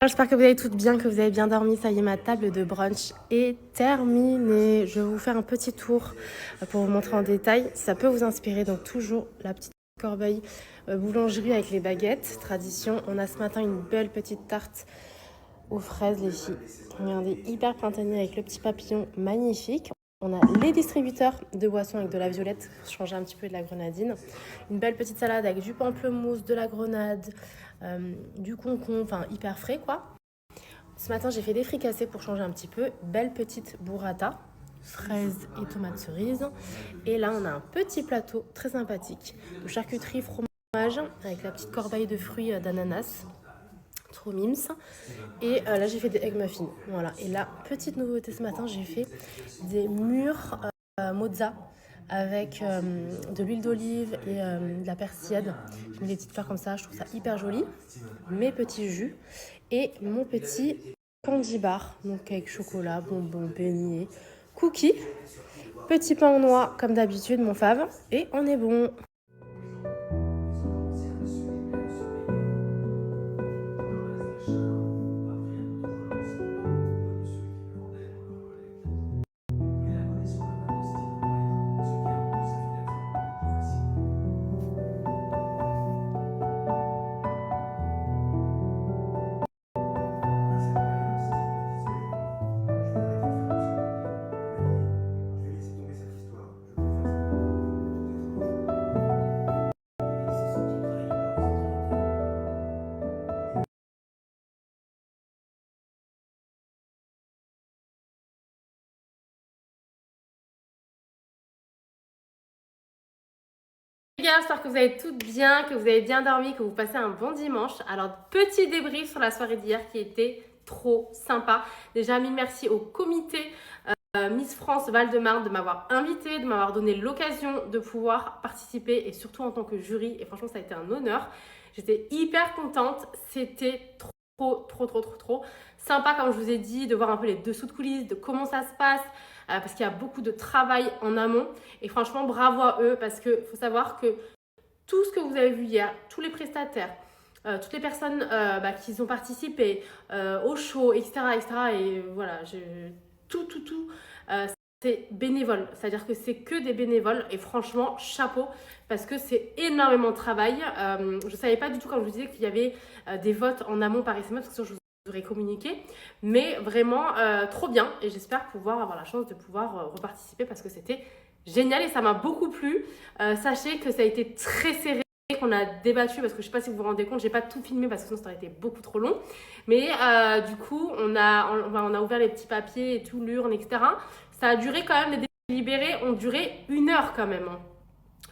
J'espère que vous allez toutes bien, que vous avez bien dormi. Ça y est, ma table de brunch est terminée. Je vais vous faire un petit tour pour vous montrer en détail. Ça peut vous inspirer. Donc toujours la petite corbeille boulangerie avec les baguettes. Tradition. On a ce matin une belle petite tarte aux fraises, les filles. Regardez, hyper printanier avec le petit papillon magnifique. On a les distributeurs de boissons avec de la violette pour changer un petit peu de la grenadine. Une belle petite salade avec du pamplemousse, de la grenade, du concombre, enfin hyper frais quoi. Ce matin, j'ai fait des fricassés pour changer un petit peu. Belle petite burrata, fraises et tomates cerises. Et là, on a un petit plateau très sympathique de charcuterie fromage avec la petite corbeille de fruits d'ananas. Trop mimes. Et là, j'ai fait des egg muffins. Voilà. Et là, petite nouveauté ce matin, j'ai fait des mûres mozza avec de l'huile d'olive et de la persillade. J'ai mis des petites fleurs comme ça, je trouve ça hyper joli. Mes petits jus et mon petit candy bar, donc avec chocolat, bonbons, beignets, cookies, petit pain en noix comme d'habitude, mon fave, et on est bon. Les gars, j'espère que vous allez toutes bien, que vous avez bien dormi, que vous passez un bon dimanche. Alors, petit débrief sur la soirée d'hier qui était trop sympa. Déjà, mille merci au comité Miss France Val-de-Marne de m'avoir invité, de m'avoir donné l'occasion de pouvoir participer et surtout en tant que jury. Et franchement, ça a été un honneur. J'étais hyper contente. C'était trop sympa, comme je vous ai dit, de voir un peu les dessous de coulisses, de comment ça se passe, parce qu'il y a beaucoup de travail en amont. Et franchement, bravo à eux, parce qu'il faut savoir que tout ce que vous avez vu hier, tous les prestataires, toutes les personnes qui ont participé au show, etc. Et voilà, tout, c'est bénévole. C'est-à-dire que c'est que des bénévoles. Et franchement, chapeau, parce que c'est énormément de travail. Je ne savais pas du tout, quand je vous disais, qu'il y avait des votes en amont par SMS, parce que je vous aurais communiqué. Mais vraiment, trop bien. Et j'espère pouvoir avoir la chance de pouvoir reparticiper, parce que c'était génial et ça m'a beaucoup plu. Sachez que ça a été très serré, qu'on a débattu, parce que je ne sais pas si vous vous rendez compte, j'ai pas tout filmé parce que sinon ça aurait été beaucoup trop long. Mais du coup, on a ouvert les petits papiers et tout, l'urne, etc. Ça a duré quand même, les délibérés ont duré 1 heure quand même.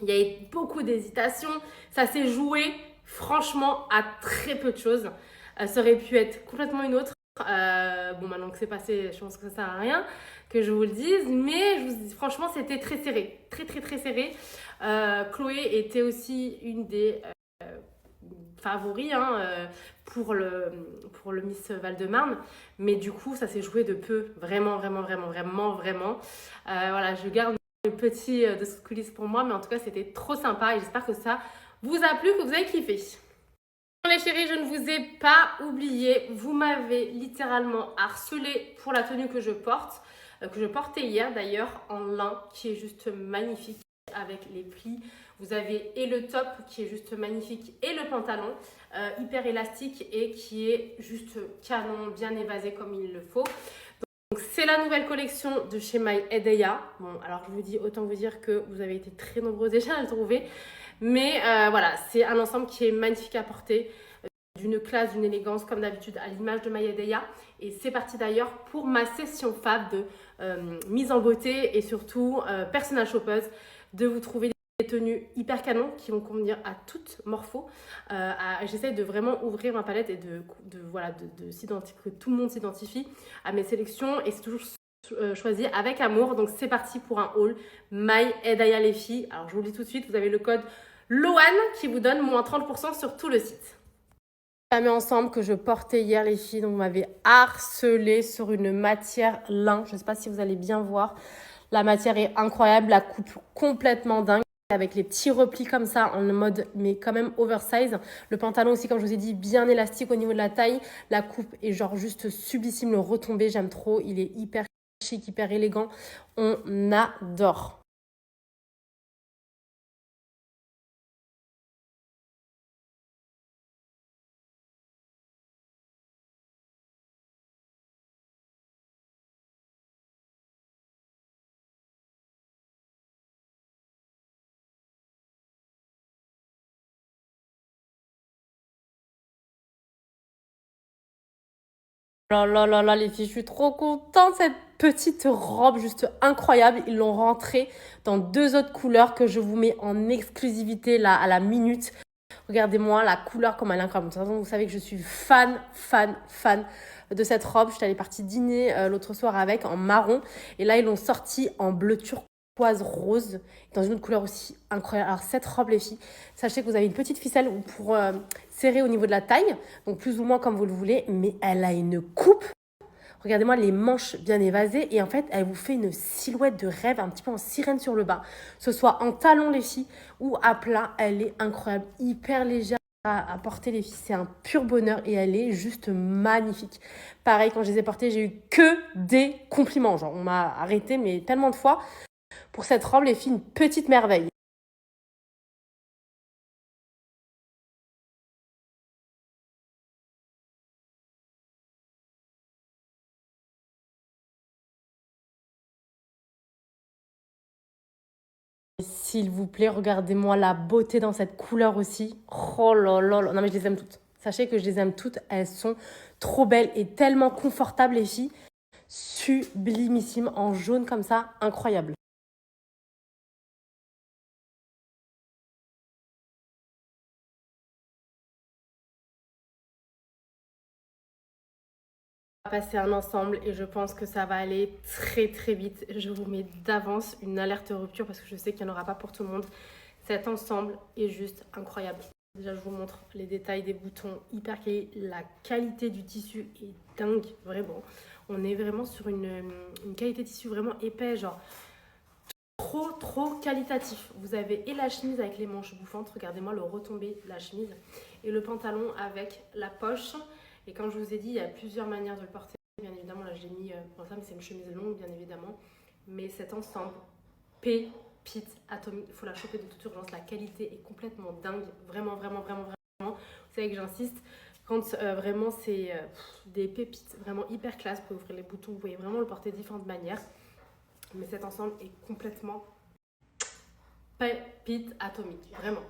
Il y a eu beaucoup d'hésitations. Ça s'est joué franchement à très peu de choses. Ça aurait pu être complètement une autre. Bon, maintenant que c'est passé, je pense que ça sert à rien que je vous le dise. Mais je vous dis, franchement, c'était très serré. Très serré. Chloé était aussi une des favoris pour le Miss Val-de-Marne. Mais du coup, ça s'est joué de peu. Vraiment. Voilà, je garde le petit de ce coulisses pour moi. Mais en tout cas, c'était trop sympa. Et j'espère que ça vous a plu, que vous avez kiffé. Les chéris, je ne vous ai pas oublié. Vous m'avez littéralement harcelé pour la tenue que je porte, que je portais hier d'ailleurs, en lin, qui est juste magnifique avec les plis. Vous avez et le top qui est juste magnifique et le pantalon hyper élastique et qui est juste canon, bien évasé comme il le faut. Donc c'est la nouvelle collection de chez My Edeya. Bon, alors je vous dis, autant vous dire que vous avez été très nombreux déjà à le trouver. Mais voilà, c'est un ensemble qui est magnifique à porter, d'une classe, d'une élégance, comme d'habitude, à l'image de My Edeya. Et c'est parti d'ailleurs pour ma session fab de mise en beauté et surtout personnage shoppeuse, de vous trouver des tenues hyper canon qui vont convenir à toute morpho. J'essaie de vraiment ouvrir ma palette et que tout le monde s'identifie à mes sélections. Et c'est toujours choisi avec amour. Donc c'est parti pour un haul My Edeya les filles. Alors je vous le dis tout de suite, vous avez le code LOAN qui vous donne moins 30% sur tout le site. Mis ensemble que je portais hier les filles, donc vous m'avez harcelé sur une matière lin. Je ne sais pas si vous allez bien voir. La matière est incroyable, la coupe complètement dingue. avec les petits replis comme ça en mode mais quand même oversize. Le pantalon aussi, comme je vous ai dit, bien élastique au niveau de la taille. La coupe est genre juste sublissime, le retombé, j'aime trop. Il est hyper chic, hyper élégant. On adore. Oh là là là les filles, je suis trop contente. Cette petite robe juste incroyable. Ils l'ont rentrée dans 2 autres couleurs que je vous mets en exclusivité là à la minute. Regardez-moi la couleur comme elle est incroyable. De toute façon, vous savez que je suis fan, fan, fan de cette robe. Je suis allée partie dîner l'autre soir avec en marron. Et là, ils l'ont sortie en bleu turquoise rose. Dans une autre couleur aussi incroyable. Alors, cette robe, les filles, sachez que vous avez une petite ficelle pour serrer au niveau de la taille. Donc, plus ou moins comme vous le voulez. Mais elle a une coupe. Regardez-moi les manches bien évasées et en fait, elle vous fait une silhouette de rêve un petit peu en sirène sur le bas. Que ce soit en talons les filles ou à plat, elle est incroyable, hyper légère à porter les filles. C'est un pur bonheur et elle est juste magnifique. Pareil, quand je les ai portées, j'ai eu que des compliments. Genre, on m'a arrêté mais tellement de fois. Pour cette robe, les filles, une petite merveille. S'il vous plaît, regardez-moi la beauté dans cette couleur aussi. Oh là là là. Non mais je les aime toutes. Sachez que je les aime toutes. Elles sont trop belles et tellement confortables les filles. Sublimissime en jaune comme ça. Incroyable. On va passer un ensemble et je pense que ça va aller très très vite. Je vous mets d'avance une alerte rupture parce que je sais qu'il n'y en aura pas pour tout le monde. Cet ensemble est juste incroyable. Déjà, je vous montre les détails des boutons hyper quali. La qualité du tissu est dingue, vraiment. On est vraiment sur une qualité de tissu vraiment épais, genre trop trop qualitatif. Vous avez et la chemise avec les manches bouffantes, regardez-moi le retombé de la chemise, et le pantalon avec la poche. Et comme je vous ai dit, il y a plusieurs manières de le porter. Bien évidemment, là je l'ai mis pour ça, mais c'est une chemise longue, bien évidemment. Mais cet ensemble, pépite atomique, il faut la choper de toute urgence. La qualité est complètement dingue, vraiment, vraiment, vraiment, vraiment. Vous savez que j'insiste, quand vraiment c'est des pépites vraiment hyper classe. Vous pouvez ouvrir les boutons, vous pouvez vraiment le porter de différentes manières. Mais cet ensemble est complètement pépite atomique, vraiment.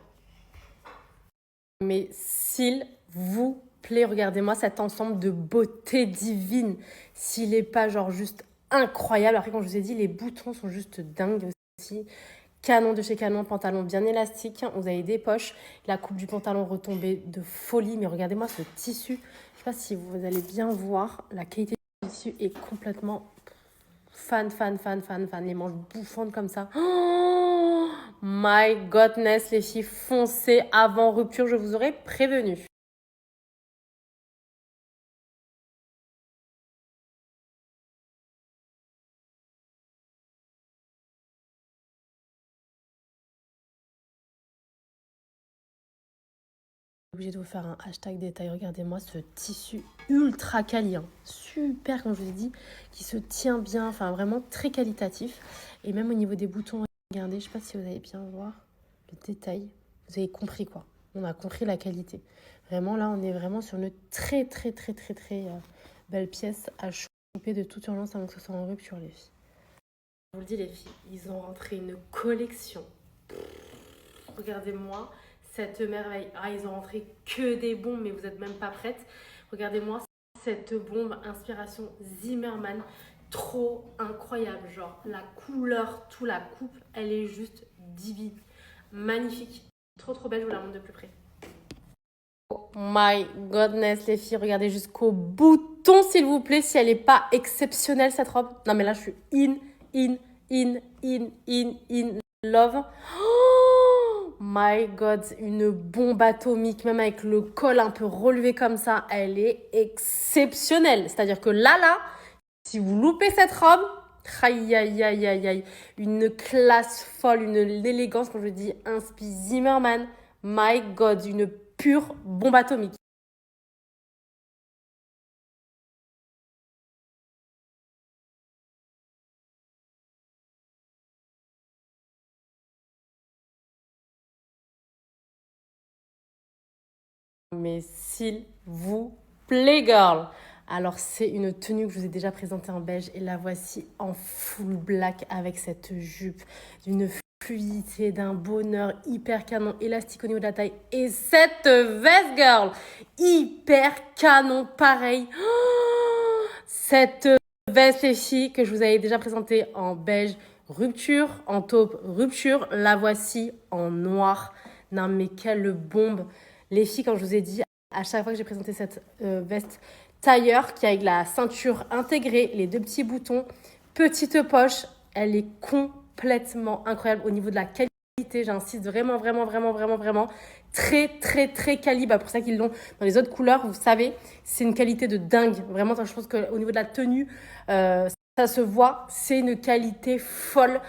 Mais s'il vous plaît, regardez-moi cet ensemble de beauté divine. S'il n'est pas genre juste incroyable. Après, comme je vous ai dit, les boutons sont juste dingues aussi. Canon de chez Canon, pantalon bien élastique. Vous avez des poches. La coupe du pantalon retombée de folie. Mais regardez-moi ce tissu. Je ne sais pas si vous allez bien voir. La qualité du tissu est complètement fan, fan, fan, fan, fan. Les manches bouffantes comme ça. Oh my godness, les filles, foncez avant rupture. Je vous aurais prévenu. Obligée de vous faire un hashtag détail. Regardez-moi ce tissu ultra quali, hein. Super, comme je vous ai dit, qui se tient bien, enfin vraiment très qualitatif. Et même au niveau des boutons, regardez, je ne sais pas si vous allez bien voir le détail. Vous avez compris quoi. On a compris la qualité. Vraiment là, on est vraiment sur une très très très très très belle pièce à choper de toute urgence avant que ce soit en rupture les filles. Je vous le dis les filles, ils ont rentré une collection. Regardez-moi cette merveille. Ah, ils ont rentré que des bombes, mais vous n'êtes même pas prêtes. Regardez-moi cette bombe inspiration Zimmermann. Trop incroyable. Genre, la couleur, tout la coupe, elle est juste divine. Magnifique. Trop, trop belle. Je vous la montre de plus près. Oh my godness, les filles. Regardez jusqu'au bouton, s'il vous plaît, si elle n'est pas exceptionnelle, cette robe. Non, mais là, je suis in love. Oh my god, une bombe atomique, même avec le col un peu relevé comme ça, elle est exceptionnelle. C'est-à-dire que là, si vous loupez cette robe, Aïe, aïe, aïe, aïe, aïe. Une classe folle, une élégance, quand je dis inspi Zimmerman. My God, une pure bombe atomique. Mais s'il vous plaît, girl. Alors, c'est une tenue que je vous ai déjà présentée en beige et la voici en full black avec cette jupe d'une fluidité, d'un bonheur hyper canon, élastique au niveau de la taille. Et cette veste, girl, hyper canon, pareil. Oh, cette veste, les filles, que je vous avais déjà présentée en beige rupture, en taupe rupture, la voici en noir. Non, mais quelle bombe! Les filles, comme je vous ai dit, à chaque fois que j'ai présenté cette veste tailleur qui est avec la ceinture intégrée, les deux petits boutons, petite poche, elle est complètement incroyable au niveau de la qualité. J'insiste vraiment, vraiment, vraiment, vraiment, vraiment. Très, très, très quali. Bah, pour ça qu'ils l'ont dans les autres couleurs, vous savez, c'est une qualité de dingue. Vraiment, je pense qu'au niveau de la tenue, ça se voit. C'est une qualité folle.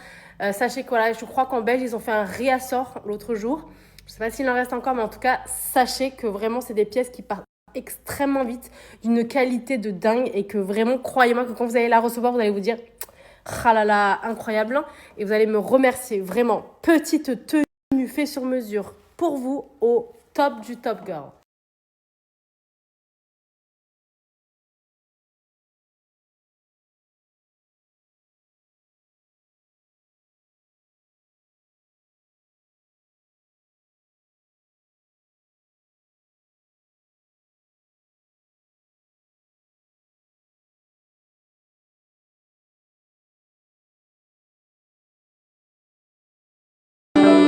Sachez que voilà, je crois qu'en Belge, ils ont fait un réassort l'autre jour. Je ne sais pas s'il en reste encore, mais en tout cas, sachez que vraiment, c'est des pièces qui partent extrêmement vite, d'une qualité de dingue et que vraiment, croyez-moi que quand vous allez la recevoir, vous allez vous dire ah là là, incroyable. Et vous allez me remercier. Vraiment, petite tenue faite sur mesure pour vous au top du top, girl.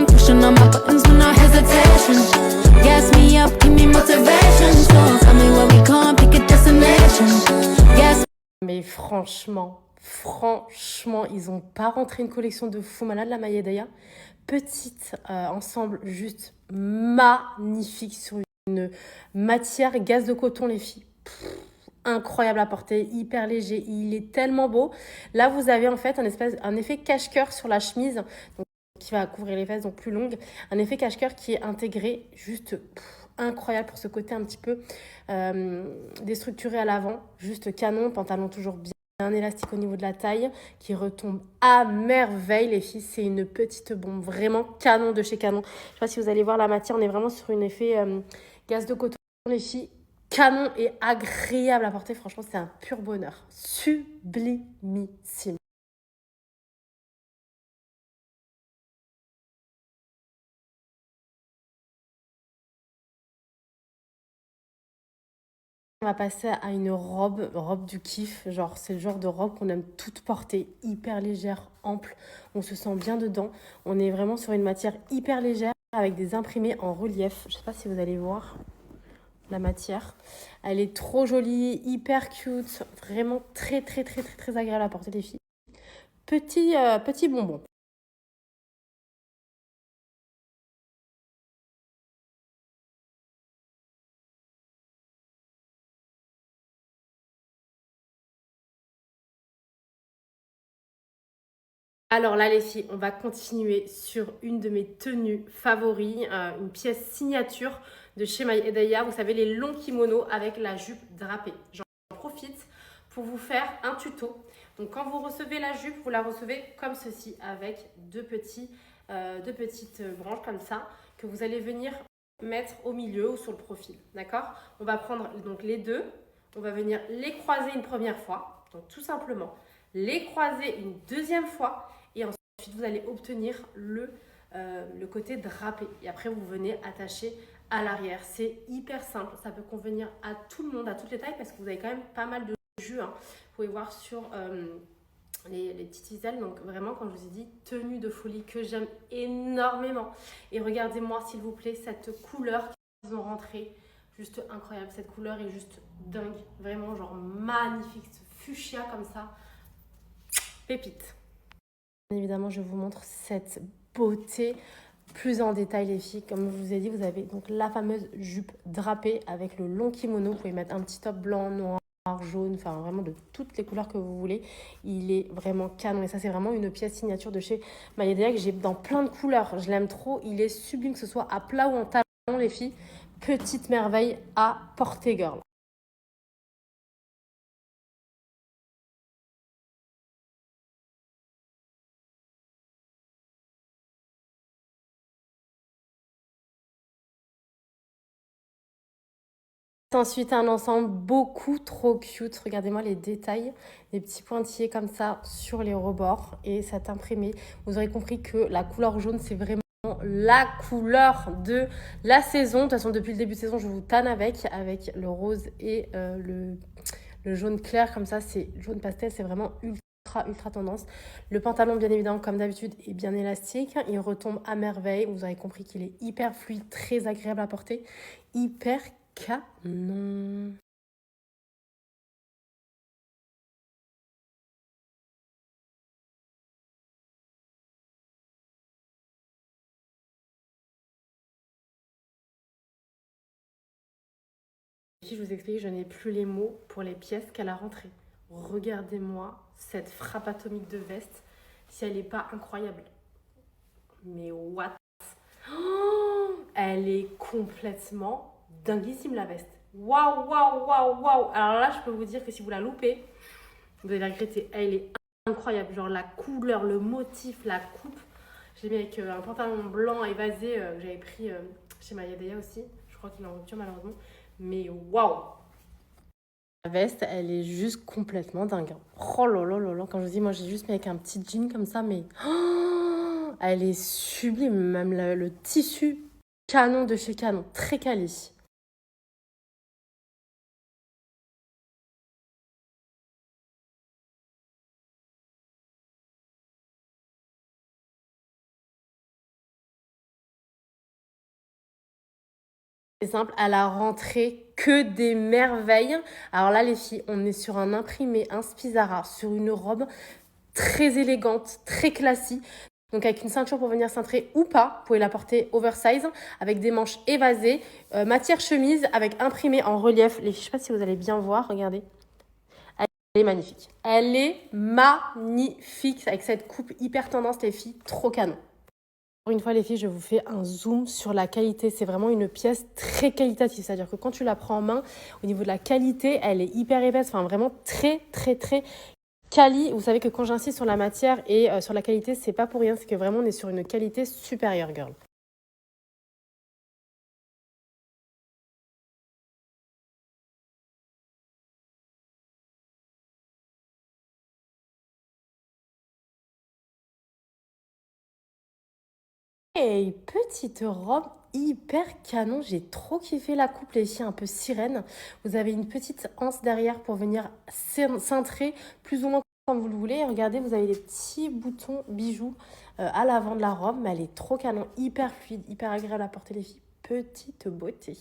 Pushing on my buttons with no hesitation. Gas me up, give me motivation. So tell me where we going, pick a destination. Gas. Mais franchement, ils ont pas rentré une collection de fou malade, la Mayedaya. Petite ensemble juste magnifique sur une matière gaz de coton, les filles. Incroyable à porter, hyper léger, il est tellement beau. Là, vous avez en fait un effet cache-cœur sur la chemise, donc, qui va couvrir les fesses, donc plus longue. Un effet cache-cœur qui est intégré, juste incroyable pour ce côté un petit peu déstructuré à l'avant, juste canon, pantalon toujours bien. Un élastique au niveau de la taille qui retombe à merveille, les filles. C'est une petite bombe, vraiment canon de chez Canon. Je sais pas si vous allez voir la matière, on est vraiment sur un effet gaz de coton, les filles. Canon et agréable à porter, franchement, c'est un pur bonheur. Sublimissime. On va passer à une robe du kiff. Genre, c'est le genre de robe qu'on aime toute porter, hyper légère, ample. On se sent bien dedans. On est vraiment sur une matière hyper légère avec des imprimés en relief. Je sais pas si vous allez voir la matière. Elle est trop jolie, hyper cute. Vraiment très, très, très, très, très agréable à porter, les filles. Petit bonbon. Alors là, les filles, on va continuer sur une de mes tenues favoris, une pièce signature de chez My Edaya. Vous savez, les longs kimonos avec la jupe drapée. J'en profite pour vous faire un tuto. Donc, quand vous recevez la jupe, vous la recevez comme ceci, avec deux petites branches comme ça, que vous allez venir mettre au milieu ou sur le profil. D'accord? On va prendre donc les deux, on va venir les croiser une première fois, donc tout simplement les croiser une deuxième fois. Et ensuite, vous allez obtenir le côté drapé. Et après, vous venez attacher à l'arrière. C'est hyper simple. Ça peut convenir à tout le monde, à toutes les tailles, parce que vous avez quand même pas mal de jus. Hein. Vous pouvez voir sur les petites ficelles. Donc vraiment, comme je vous ai dit, tenue de folie que j'aime énormément. Et regardez-moi, s'il vous plaît, cette couleur qu'ils ont rentrée. Juste incroyable. Cette couleur est juste dingue. Vraiment, genre magnifique. Fuchsia comme ça. Pépite. Évidemment, je vous montre cette beauté plus en détail, les filles. Comme je vous ai dit, vous avez donc la fameuse jupe drapée avec le long kimono. Vous pouvez mettre un petit top blanc, noir, jaune, enfin vraiment de toutes les couleurs que vous voulez. Il est vraiment canon et ça c'est vraiment une pièce signature de chez Mayedea que j'ai dans plein de couleurs. Je l'aime trop, il est sublime que ce soit à plat ou en talon les filles. Petite merveille à porter girl. Ensuite, un ensemble beaucoup trop cute. Regardez-moi les détails, les petits pointillés comme ça sur les rebords et cet imprimé. Vous aurez compris que la couleur jaune, c'est vraiment la couleur de la saison. De toute façon, depuis le début de saison, je vous tanne avec le rose et le jaune clair comme ça. C'est jaune pastel, c'est vraiment ultra tendance. Le pantalon, bien évidemment, comme d'habitude, est bien élastique. Il retombe à merveille. Vous avez compris qu'il est hyper fluide, très agréable à porter, hyper canon. Si je vous explique, je n'ai plus les mots pour les pièces qu'elle a rentrées. Regardez-moi cette frappe atomique de veste, si elle n'est pas incroyable. Mais what? Oh, elle est complètement dinguissime la veste. Waouh. Alors là, je peux vous dire que si vous la loupez, vous allez la regretter. Elle est incroyable. Genre la couleur, le motif, la coupe. Je l'ai mis avec un pantalon blanc évasé que j'avais pris chez Mayedea aussi. Je crois qu'il est en rupture malheureusement. Mais waouh! La veste, elle est juste complètement dingue. Oh là là là là. Quand je vous dis, moi j'ai juste mis avec un petit jean comme ça, mais oh, elle est sublime. Même le tissu canon de chez Canon, très quali. C'est simple, elle a rentré que des merveilles. Alors là, les filles, on est sur un imprimé, un Spizara, sur une robe très élégante, très classique. Donc avec une ceinture pour venir cintrer ou pas, vous pouvez la porter oversize, avec des manches évasées, matière chemise, avec imprimé en relief. Les filles, je sais pas si vous allez bien voir, regardez. Elle est magnifique. Elle est magnifique, avec cette coupe hyper tendance, les filles, trop canon. Encore une fois, les filles, je vous fais un zoom sur la qualité. C'est vraiment une pièce très qualitative. C'est-à-dire que quand tu la prends en main, au niveau de la qualité, elle est hyper épaisse. Enfin, vraiment très quali. Vous savez que quand j'insiste sur la matière et sur la qualité, c'est pas pour rien. C'est que vraiment, on est sur une qualité supérieure, girl. Et petite robe hyper canon. J'ai trop kiffé la coupe, les filles, un peu sirène. Vous avez une petite anse derrière pour venir cintrer plus ou moins comme vous le voulez. Et regardez, vous avez des petits boutons bijoux à l'avant de la robe. Mais elle est trop canon, hyper fluide, hyper agréable à porter, les filles. Petite beauté.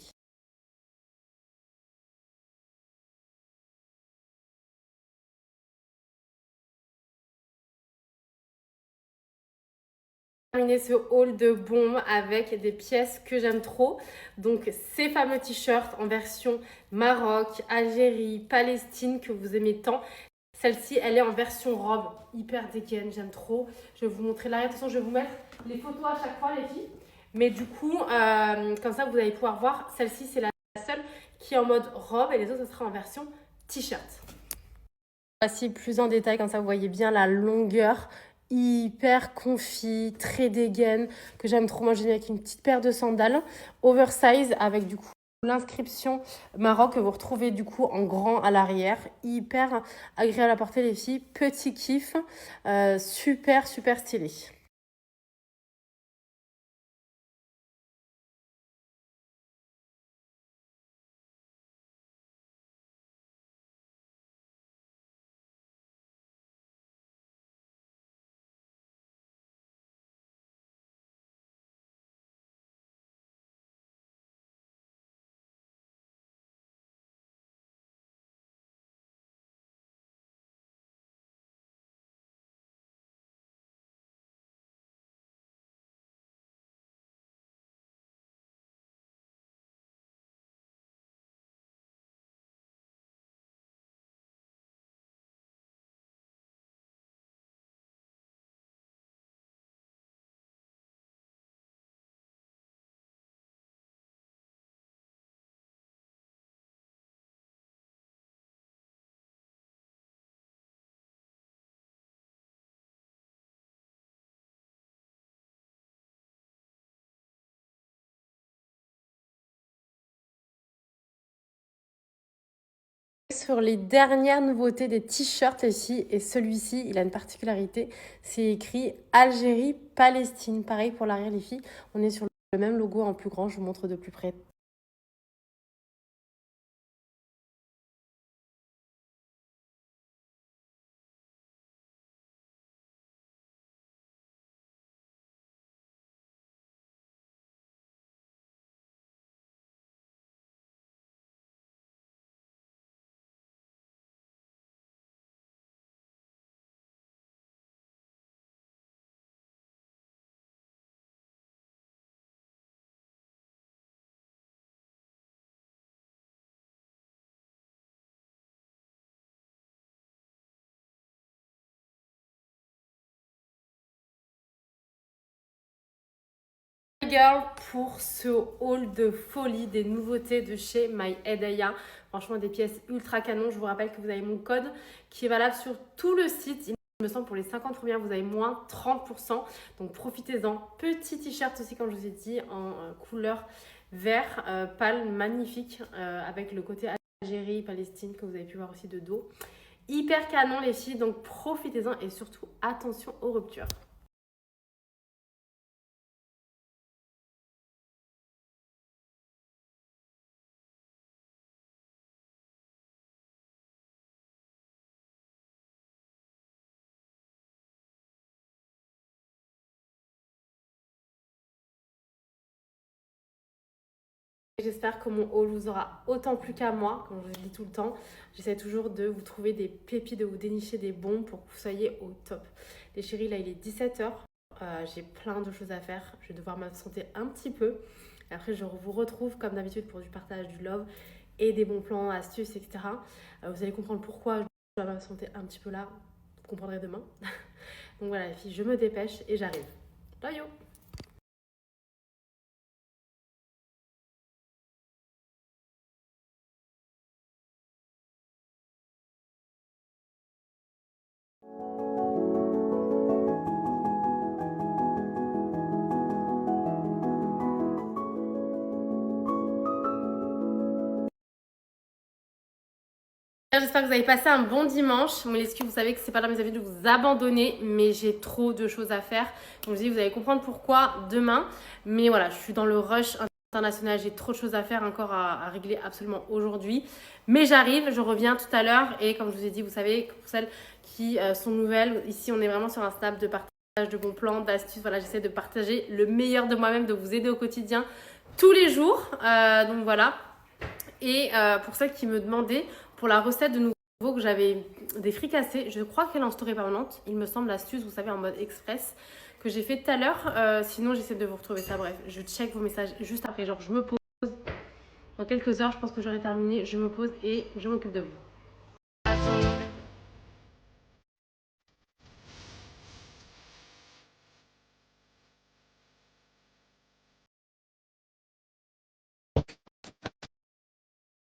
Terminer ce haul de bombe avec des pièces que j'aime trop. Donc ces fameux t-shirts en version Maroc, Algérie, Palestine que vous aimez tant. Celle-ci, elle est en version robe, hyper dégaine, j'aime trop. Je vais vous montrer l'arrière. De toute façon, je vais vous mettre les photos à chaque fois, les filles. Mais du coup, comme ça, vous allez pouvoir voir. Celle-ci, c'est la seule qui est en mode robe et les autres, ce sera en version t-shirt. Voici plus en détail, comme ça, vous voyez bien la longueur. Hyper confit, très dégaine, que j'aime trop. Moi, j'ai mis avec une petite paire de sandales oversize avec du coup l'inscription Maroc que vous retrouvez du coup en grand à l'arrière. Hyper agréable à porter, les filles. Petit kiff, super stylé. sur les dernières nouveautés des t-shirts les filles. Et celui-ci, il a une particularité. C'est écrit Algérie-Palestine. Pareil pour l'arrière les filles. On est sur le même logo en plus grand. Je vous montre de plus près. Girl pour ce haul de folie des nouveautés de chez My Hedaya. Franchement, des pièces ultra canon. Je vous rappelle que vous avez mon code qui est valable sur tout le site. Il me semble pour les 50 premières, vous avez moins 30%. Donc profitez-en. Petit t-shirt aussi, comme je vous ai dit, en couleur vert pâle, magnifique, avec le côté Algérie, Palestine que vous avez pu voir aussi de dos. Hyper canon les filles, donc profitez-en et surtout attention aux ruptures. J'espère que mon haul vous aura autant plu qu'à moi, comme je le dis tout le temps. J'essaie toujours de vous trouver des pépites, de vous dénicher des bons pour que vous soyez au top. Les chéris, là il est 17h. J'ai plein de choses à faire. Je vais devoir m'absenter un petit peu. Et après, je vous retrouve comme d'habitude pour du partage, du love et des bons plans, astuces, etc. Vous allez comprendre pourquoi je dois m'absenter un petit peu là. Vous comprendrez demain. Donc voilà les filles, je me dépêche et j'arrive. Bye yo. J'espère que vous avez passé un bon dimanche. Mon excuse, vous savez que c'est pas dans mes avis de vous abandonner, mais j'ai trop de choses à faire. Donc je dis, vous allez comprendre pourquoi demain. Mais voilà, je suis dans le rush international. J'ai trop de choses à faire encore à régler absolument aujourd'hui. Mais j'arrive, je reviens tout à l'heure. Et comme je vous ai dit, vous savez, pour celles qui sont nouvelles, ici on est vraiment sur un snap de partage de bons plans, d'astuces. Voilà, j'essaie de partager le meilleur de moi-même, de vous aider au quotidien tous les jours. Donc voilà. Et pour celles qui me demandaient, pour la recette de nouveau que j'avais des fricassés, je crois qu'elle est en story permanente. Il me semble l'astuce, vous savez, en mode express que j'ai fait tout à l'heure. Sinon, j'essaie de vous retrouver ça. Bref, je check vos messages juste après. Genre, je me pose. Dans quelques heures, je pense que j'aurai terminé. Je me pose et je m'occupe de vous.